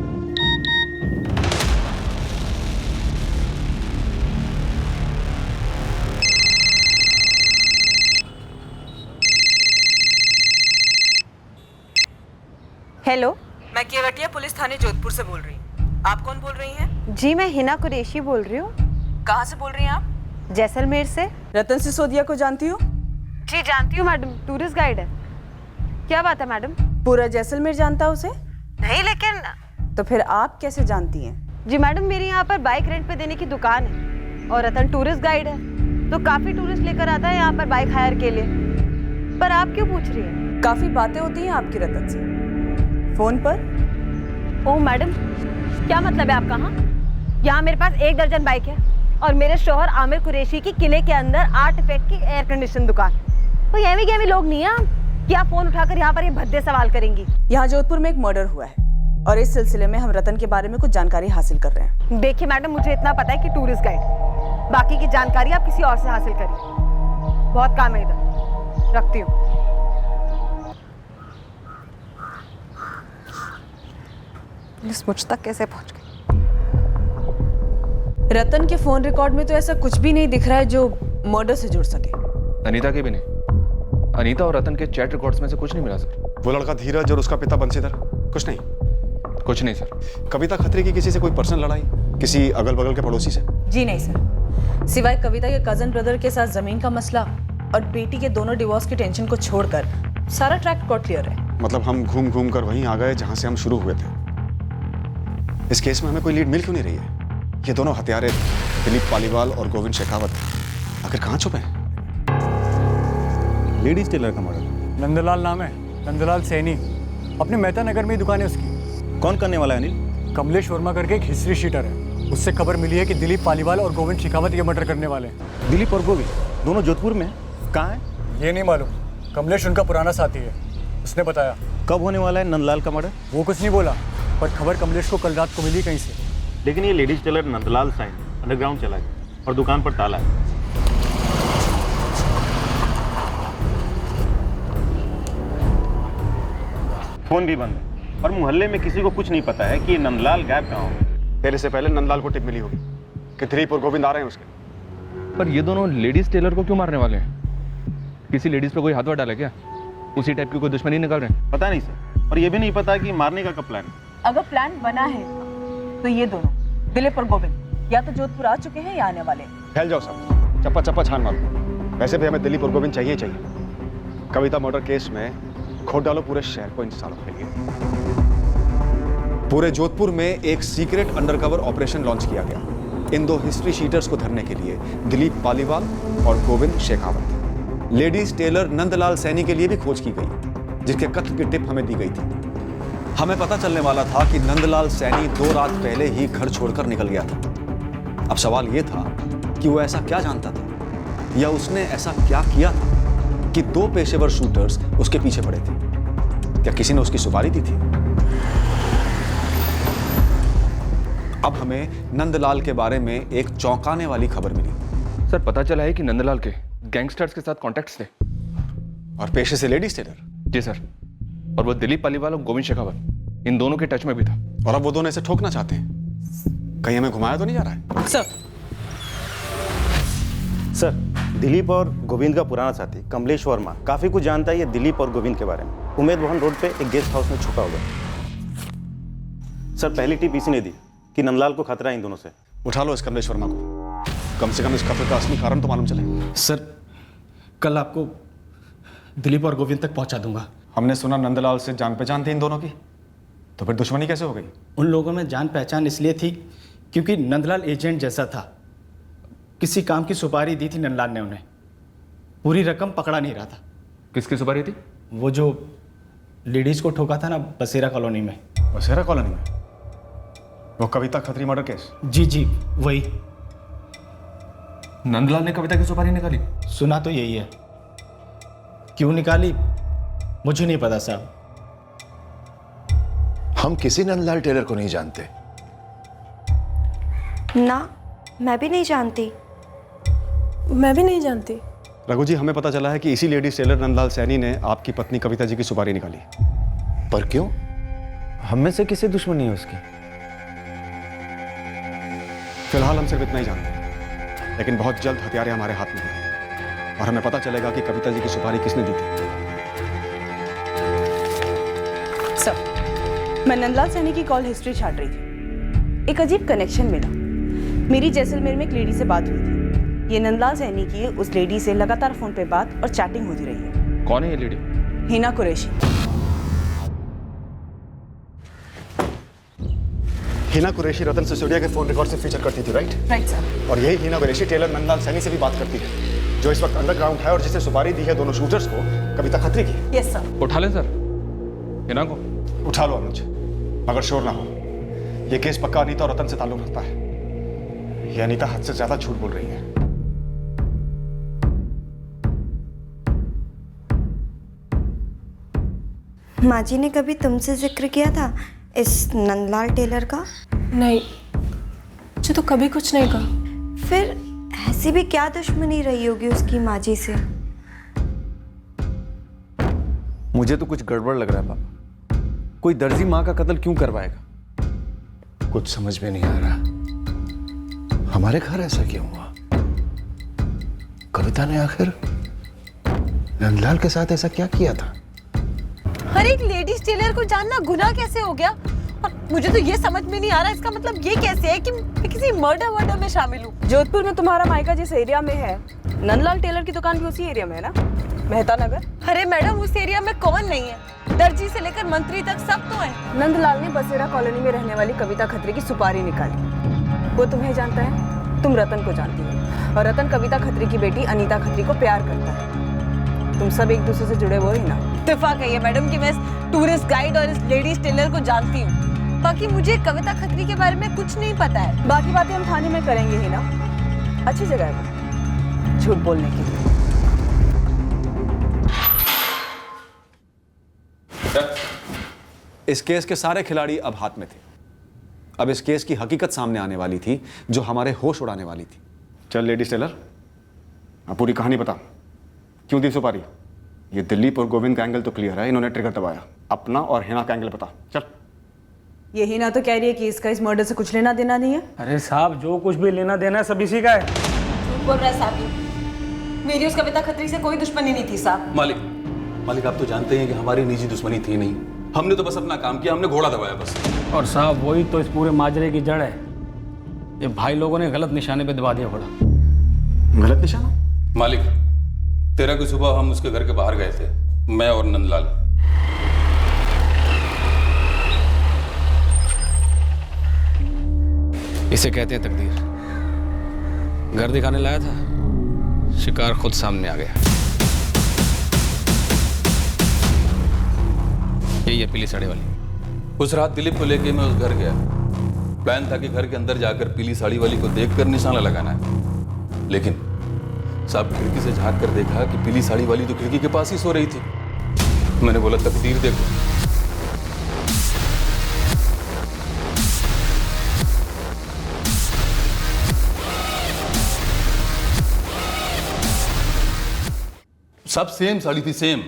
हेलो, मैं केवटिया पुलिस थाने जोधपुर से बोल रही हूँ। आप कौन बोल रही हैं? जी मैं हिना कुरैशी बोल रही हूँ। कहाँ से बोल रही हैं आप? जैसलमेर से। रतन सिसोदिया को जानती हो? जी जानती हूँ मैडम, टूरिस्ट गाइड है। क्या बात है मैडम? पूरा जैसलमेर जानता है उसे? नहीं, लेकिन तो फिर आप कैसे जानती हैं? जी मैडम, मेरे यहाँ पर बाइक रेंट पे देने की दुकान है और रतन टूरिस्ट गाइड है, तो काफी टूरिस्ट लेकर आता है यहाँ पर बाइक हायर के लिए। पर आप क्यों पूछ रही हैं? काफी बातें होती हैं आपकी रतन से फोन पर। ओह मैडम, क्या मतलब है आपका? हाँ, यहाँ मेरे पास 1 दर्जन बाइक है और मेरे शौहर आमिर कुरैशी की किले के अंदर आर्टिफैक्ट की एयर कंडीशन दुकान। कोई एवी गेवी लोग नहीं है कि आप फोन उठाकर यहाँ पर ये भद्दे सवाल करेंगी। यहाँ जोधपुर में एक मर्डर हुआ है और इस सिलसिले में हम रतन के बारे में कुछ जानकारी हासिल कर रहे हैं। देखिए मैडम, मुझे इतना पता है कि टूरिस्ट गाइड, बाकी की जानकारी आप किसी और से हासिल करिए। बहुत काम है इधर, रखती हूँ। पुलिस मुझ तक कैसे पहुंच गई? रतन के फोन रिकॉर्ड में तो ऐसा कुछ भी नहीं दिख रहा है जो मर्डर से जुड़ सके। अनीता के भी नहीं। अनीता और रतन के चैट रिकॉर्ड्स में से कुछ नहीं मिला सर। वो लड़का धीरज और उसका पिता बंसीधर, कुछ नहीं? कुछ नहीं सर। कविता खत्री की किसी से कोई पर्सनल लड़ाई, किसी अगल बगल के पड़ोसी से? जी नहीं सर, सिवाय कविता के कजन ब्रदर के साथ जमीन का मसला और बेटी के दोनों डिवोर्स की टेंशन को छोड़कर सारा ट्रैक रिकॉर्ड क्लियर है। मतलब हम घूम घूम कर वहीं आ गए जहां से हम शुरू हुए थे। इस केस में हमें कोई लीड मिल क्यों नहीं रही है? ये दोनों हत्यारे दिलीप पालीवाल और गोविंद शेखावत आखिर कहाँ छुपे हैं? लेडीज टेलर का मॉडल नंदलाल नाम है, नंदलाल सैनी। अपने मेहता नगर में ही दुकान है उसकी। कौन करने वाला है अनिल? कमलेश वर्मा करके एक हिस्ट्री शीटर है। उससे खबर मिली है कि दिलीप पालीवाल और गोविंद शेखावत ये मर्डर करने वाले हैं। दिलीप और गोविंद दोनों जोधपुर में? कहाँ है ये नहीं मालूम। कमलेश उनका पुराना साथी है, उसने बताया। कब होने वाला है नंदलाल का मर्डर? वो कुछ नहीं बोला, पर खबर कमलेश को कल रात को मिली कहीं से। लेकिन ये लेडीज टेलर नंदलाल साइन अंडरग्राउंड चला गया और दुकान पर ताला है। फोन भी बंद है और मोहल्ले में किसी को कुछ नहीं पता है कि नंदलाल गायब कहाँ हो। फिर इससे पहले नंदलाल को टिप मिली होगी कि दिलीप और गोविंद आ रहे हैं उसके। पर ये दोनों लेडीज टेलर को क्यों मारने वाले हैं? किसी लेडीज पे कोई हाथ डाला क्या? उसी टाइप की कोई दुश्मनी निकाल रहे हैं? पता नहीं सर, और ये भी नहीं पता कि मारने का कब प्लान है। अगर प्लान बना है तो ये दोनों दिलीप और गोविंद या तो जोधपुर आ चुके हैं या आने वाले हैं। फैल जाओ सब, चप्पा चप्पा छान मारो। वैसे भी हमें दिलीप और गोविंद चाहिए चाहिए। कविता मर्डर केस में खोद डालो पूरे शहर को इन सालों के लिए। पूरे जोधपुर में एक सीक्रेट अंडरकवर ऑपरेशन लॉन्च किया गया इन दो हिस्ट्री शीटर्स को धरने के लिए, दिलीप पालीवाल और गोविंद शेखावत। लेडीज टेलर नंदलाल सैनी के लिए भी खोज की गई, जिसके कत्ल की टिप हमें दी गई थी। हमें पता चलने वाला था कि नंदलाल सैनी 2 रात पहले ही घर छोड़कर निकल गया था। अब सवाल यह था कि वो ऐसा क्या जानता था या उसने ऐसा क्या किया था कि 2 पेशेवर शूटर्स उसके पीछे पड़े थे। क्या किसी ने उसकी सुपारी दी थी? अब हमें नंदलाल के बारे में एक चौंकाने वाली खबर मिली। सर पता चला है कि नंदलाल के गैंगस्टर्स के साथ कॉन्टैक्ट्स थे और पेशे से लेडीज टेलर। जी सर, और वो दिलीप पालीवाल और गोविंद शेखावत इन दोनों के टच में भी था। और अब वो दोनों इसे ठोकना चाहते हैं। कहीं हमें घुमाया तो नहीं जा रहा है? सर दिलीप और गोविंद का पुराना साथी कमलेश वर्मा काफी कुछ जानता है ये दिलीप और गोविंद के बारे में। उमेद भवन रोड पे एक गेस्ट हाउस में छुपा हुआ। सर पहली टिप इसी ने दी कि नंदलाल को खतरा है इन दोनों से। उठा लो इस कमलेश वर्मा को, कम से कम इस खतरे का असली कारण तो मालूम चले। सर कल आपको दिलीप और गोविंद तक पहुंचा दूंगा। हमने सुना नंदलाल से जान पहचान थी इन दोनों की, तो फिर दुश्मनी कैसे हो गई? उन लोगों में जान पहचान इसलिए थी क्योंकि नंदलाल एजेंट जैसा था। किसी काम की सुपारी दी थी नंदलाल ने उन्हें, पूरी रकम पकड़ा नहीं रहा था। किसकी सुपारी थी? वो जो लेडीज को ठोका था ना बसेरा कॉलोनी में। बसेरा कॉलोनी में? वो कविता खत्री मर्डर केस? जी जी वही। नंदलाल ने कविता की सुपारी निकाली? सुना तो यही है, क्यों निकाली मुझे नहीं पता साहब। हम किसी नंदलाल टेलर को नहीं जानते। ना, मैं भी नहीं जानती। मैं भी नहीं जानती। रघु जी, हमें पता चला है कि इसी लेडीज टेलर नंदलाल सैनी ने आपकी पत्नी कविता जी की सुपारी निकाली। पर क्यों? हम में से किसी दुश्मनी है उसकी? फिलहाल हम सिर्फ इतना ही जानते हैं, लेकिन बहुत जल्द हथियारे हमारे हाथ में होंगे और हमें पता चलेगा कि कविता जी की सुपारी किसने दी थी। सर, मैं नंदलाल सैनी की कॉल हिस्ट्री छाट रही थी। एक अजीब कनेक्शन मिला। मेरी जैसलमेर में एक लेडी से बात हुई थी। ये नंदलाल सैनी की उस लेडी से लगातार फोन पे बात और चैटिंग होती रही है। कौन है ये लेडी? हिना कुरैशी। हिना कुरैशी रतन सिसोदिया के फोन रिकॉर्ड से फीचर करती थी, राइट? Right sir. और यही हिना कुरैशी टेलर नंदलाल सैनी से भी बात करती है, जो इस वक्त अंडरग्राउंड है और जिसे सुपारी दी है दोनों शूटर्स को, कविता खत्री की। Yes sir. उठा लें सर हिना को। उठा लो अनुज, मगर शोर ना हो। ये केस पक्का अनीता और रतन से ताल्लुक रखता है। ये अनीता हद से ज्यादा झूठ बोल रही है। माँ जी ने कभी तुमसे जिक्र किया था इस नंदलाल टेलर का? नहीं, मुझे तो कभी कुछ नहीं कहा। फिर ऐसी भी क्या दुश्मनी रही होगी उसकी माँ जी से? मुझे तो कुछ गड़बड़ लग रहा है पापा। कोई दर्जी माँ का कत्ल क्यों करवाएगा? कुछ समझ में नहीं आ रहा। हमारे घर ऐसा क्यों हुआ? कविता ने आखिर नंदलाल के साथ ऐसा क्या किया था? हर एक लेडीज टेलर को जानना गुनाह कैसे हो गया? और मुझे तो ये समझ में नहीं आ रहा, इसका मतलब ये कैसे है कि मैं किसी मर्डर में शामिल हूँ? जोधपुर में तुम्हारा मायका जिस एरिया में है, नंदलाल टेलर की दुकान भी उसी एरिया में है ना, मेहता नगर? अरे मैडम, उस एरिया में कौन नहीं है? दर्जी से लेकर मंत्री तक सब तो है। नंदलाल ने बसेरा कॉलोनी में रहने वाली कविता खत्री की सुपारी निकाली। वो तुम्हें जानता है, तुम रतन को जानती हो, और रतन कविता खत्री की बेटी अनीता खत्री को प्यार करता है। तुम सब एक दूसरे से जुड़े हुए ही ना? इत्तेफाक है ये मैडम कि मैं इस टूरिस्ट गाइड और इस लेडीज टेलर को जानती हूँ। बाकी मुझे कविता खत्री के बारे में कुछ नहीं पता है। बाकी बातें हम थाने में करेंगे ही ना। अच्छी जगह है झूठ बोलने के लिए। इस केस के सारे खिलाड़ी अब हाथ में थे। अब इस केस की हकीकत सामने आने वाली थी, जो हमारे होश उड़ाने वाली थी। चल लेडीज टेलर, अब पूरी कहानी बता, क्यों दी सुपारी? ये दिलीप और गोविंद का एंगल तो क्लियर है, इन्होंने ट्रिगर दबाया। अपना और हिना का एंगल बता। चल। ये हिना तो कह रही है कि इसका इस मर्डर से कुछ लेना देना नहीं है। अरे साहब, जो कुछ भी लेना देना है सब इसी का है। झूठ बोल रहा है साहब, मेरी उस कविता खत्री से कोई दुश्मनी नहीं थी साहब। मालिक आप तो जानते हैं कि हमारी निजी दुश्मनी थी नहीं, हमने तो बस अपना काम किया, हमने घोड़ा दबाया बस। और साहब वही तो इस पूरे माजरे की जड़ है। ये भाई लोगों ने गलत निशाने पे दबा दिया घोड़ा। गलत निशाना? मालिक, 13 की सुबह हम उसके घर के बाहर गए थे, मैं और नंदलाल। इसे कहते हैं तकदीर। घर दिखाने लाया था, शिकार खुद सामने आ गया। यही है पीली साड़ी वाली। उस रात दिलीप को लेके मैं उस घर गया। प्लान था कि घर के अंदर जाकर पीली साड़ी वाली को देखकर निशाना लगाना है, लेकिन साहब खिड़की से झांक कर देखा कि पीली साड़ी वाली तो खिड़की के पास ही सो रही थी। मैंने बोला तकदीर देखो। सब सेम साड़ी थी, सेम।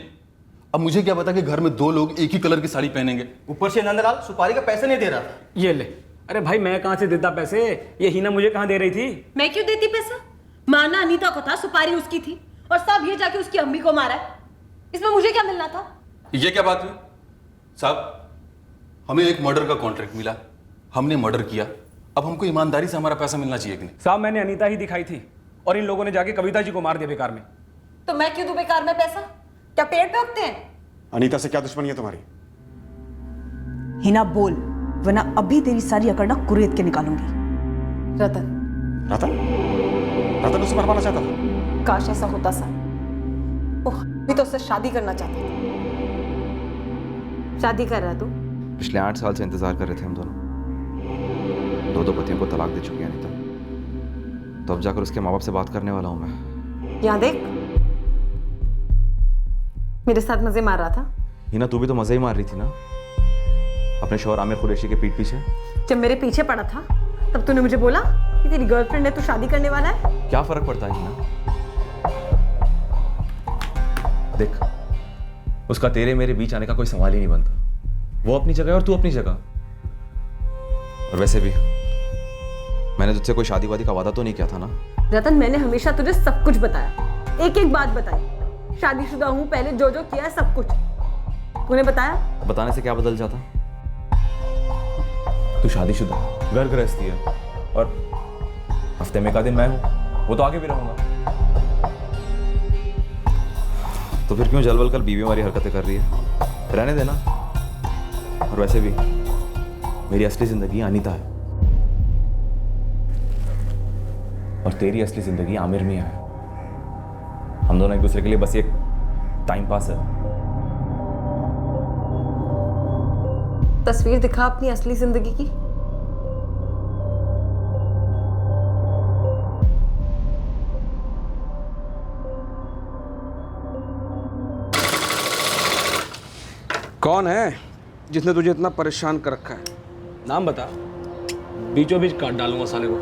अब मुझे क्या पता कि घर में 2 लोग एक ही कलर की साड़ी पहनेंगे। ऊपर से नंदलाल सुपारी का पैसे नहीं दे रहा था। ये ले। अरे भाई मैं कहाँ से देता पैसे? ये हिना मुझे कहाँ दे रही थी? मैं क्यों देती पैसा? माना अनीता को था, सुपारी उसकी थी, और सब ये जाके उसकी अम्मी को मारा है। इसमें मुझे क्या मिलना था? ये क्या बात हुई साहब? हमें एक मर्डर का कॉन्ट्रैक्ट मिला, हमने मर्डर किया, अब हमको ईमानदारी से हमारा पैसा मिलना चाहिए कि नहीं? साहब मैंने अनीता ही दिखाई थी और इन लोगों ने जाके कविता जी को मार दिया बेकार में। तो मैं क्यों दूं बेकार में पैसा? क्या पेड़ पे उगते हैं? अनीता से क्या दुश्मनी है तुम्हारी? हिना बोल, वरना अभी तेरी सारी अकड़ ना कुरेद के निकालूंगी। रतन। रतन? रतन उसे मरवाना चाहता था? काश ऐसा होता सा। ओह, मैं तो उससे शादी करना चाहती थी। शादी कर रहा तू? पिछले 8 साल से इंतजार कर रहे थे हम दोनों। 2 पतियों को तलाक दे चुकी है अनीता, तो अब जाकर उसके माँ बाप से बात करने वाला हूँ मैं। यहाँ देख, मेरे साथ मजे मार रहा था। हिना तू भी तो मजे ही मार रही थी ना अपने शौहर आमिर कुरैशी के पीठ पीछे। जब मेरे पीछे पड़ा था तब तूने मुझे बोला कि तेरी गर्लफ्रेंड है, तू शादी करने वाला है। क्या फर्क पड़ता है हिना? देख, उसका तेरे मेरे बीच आने का कोई सवाल ही नहीं बनता। वो अपनी जगह और तू अपनी जगह। और वैसे भी मैंने तुझसे कोई शादी वादी का वादा तो नहीं किया था ना? रतन, मैंने हमेशा तुझे सब कुछ बताया, एक एक बात बताई। शादीशुदा हूँ, पहले जो जो किया है सब कुछ तूने बताया। बताने से क्या बदल जाता? तू शादीशुदा, घर गृहस्थी है, और हफ्ते में का दिन मैं हूं, वो तो आगे भी रहूंगा। तो फिर क्यों जलवल कर बीवी वाली हरकतें कर रही है? रहने देना। और वैसे भी मेरी असली जिंदगी अनीता है, और तेरी असली जिंदगी आमिर मियां है। हम दोनों एक दूसरे के लिए बस एक टाइम पास है। तस्वीर दिखा अपनी असली जिंदगी की। कौन है जिसने तुझे इतना परेशान कर रखा है? नाम बता, बीचों बीच काट डालूंगा साले को।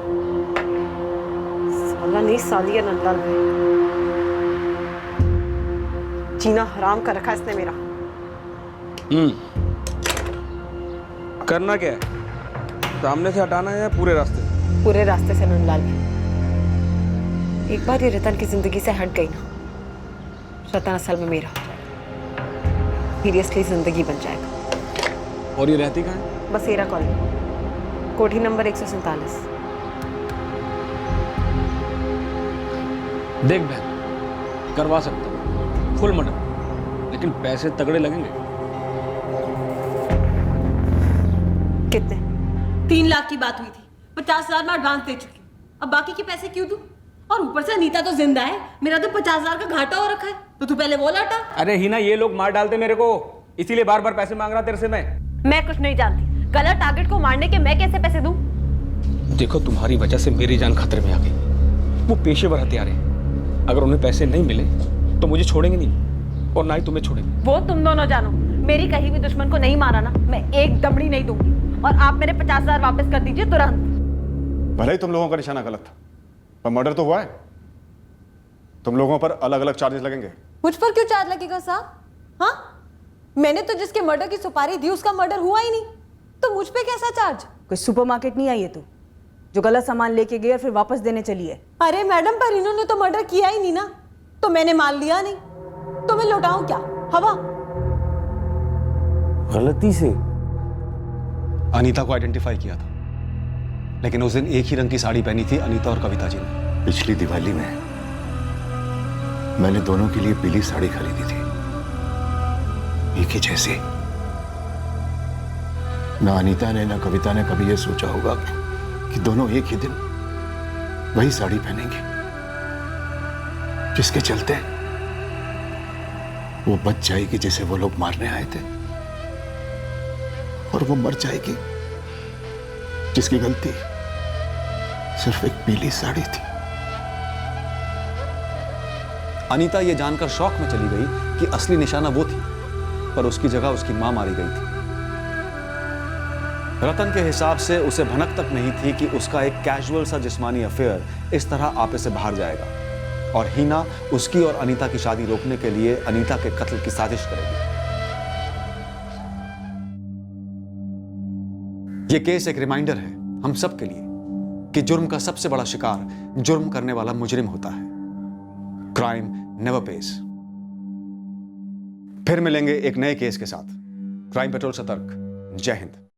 साला नहीं, साली है नंदलाल भाई। जीना हराम कर रखा इसने मेरा। करना क्या है? सामने से हटाना है या पूरे रास्ते? पूरे रास्ते से नंदलाल भाई, एक बार ये रतन की जिंदगी से हट गई ना, रतन असल में मेरा सीरियसली जिंदगी बन जाएगा। और ये रहती कहाँ है? बसेरा कॉलोनी, कोठी नंबर 147। देख बहन, करवा सकता हूँ फुल मर्डर, लेकिन पैसे तगड़े लगेंगे। कितने? 3 लाख की बात हुई थी, 50,000 मैं एडवांस दे चुकी हूँ। अब बाकी के पैसे क्यों दूं? और ऊपर से अनीता तो जिंदा है, मेरा तो 50,000 का घाटा हो रखा है, तो तू पहले वो लौटा। अरे हिना, ये लोग मार डालते मेरे को, इसीलिए बार बार पैसे मांग रहा तेरे से मैं कुछ नहीं जानती, गलत टारगेट को मारने के मैं कैसे पैसे दूं? देखो तुम्हारी वजह से मेरी जान खतरे में आ गई। वो पेशेवर हत्यारे हैं, अगर उन्हें पैसे नहीं मिले तो मुझे छोड़ेंगे नहीं और ना ही तुम्हें छोड़ेंगे। वो तुम दोनों जानो, मेरी कहीं भी दुश्मन को नहीं मारा ना, मैं एक दमड़ी नहीं दूंगी। और आप मेरे 50,000 वापस कर दीजिए तुरंत। भले ही तुम लोगों का निशाना गलत था, पर मर्डर तो हुआ है। तुम लोगों पर अलग अलग चार्जेस लगेंगे। मुझ पर क्यों चार्ज लगेगा साहब? हाँ, मैंने तो जिसके मर्डर की सुपारी दी उसका मर्डर हुआ ही नहीं, तो मुझ पे कैसा चार्ज? कोई सुपरमार्केट नहीं आई है तू, जो गलत सामान लेके गई और फिर वापस देने चली है। अरे मैडम, पर इन्होंने तो मर्डर किया ही नहीं ना, तो मैंने माल लिया नहीं, तो मैं लौटाऊं क्या? हवा। गलती से अनीता को आइडेंटिफाई किया था, लेकिन उस दिन एक ही रंग की साड़ी पहनी थी अनीता और कविता जी ने। पिछली दिवाली में मैंने दोनों के लिए पीली साड़ी खरीदी थी, एक ही जैसी। ना अनीता ने ना कविता ने कभी यह सोचा होगा कि दोनों एक ही दिन वही साड़ी पहनेंगे, जिसके चलते वो बच जाएगी जिसे वो लोग मारने आए थे, और वो मर जाएगी जिसकी गलती सिर्फ एक पीली साड़ी थी। अनीता ये जानकर शॉक में चली गई कि असली निशाना वो थी, पर उसकी जगह उसकी मां मारी गई थी। रतन के हिसाब से उसे भनक तक नहीं थी कि उसका एक कैजुअल सा जिस्मानी अफेयर इस तरह आपे से बाहर जाएगा, और हीना उसकी और अनीता की शादी रोकने के लिए अनीता के कत्ल की साजिश करेगी। यह केस एक रिमाइंडर है हम सब के लिए कि जुर्म का सबसे बड़ा शिकार जुर्म करने वाला मुजरिम होता है। Crime never page. फिर मिलेंगे एक नए केस के साथ। क्राइम पेट्रोल सतर्क। जय हिंद।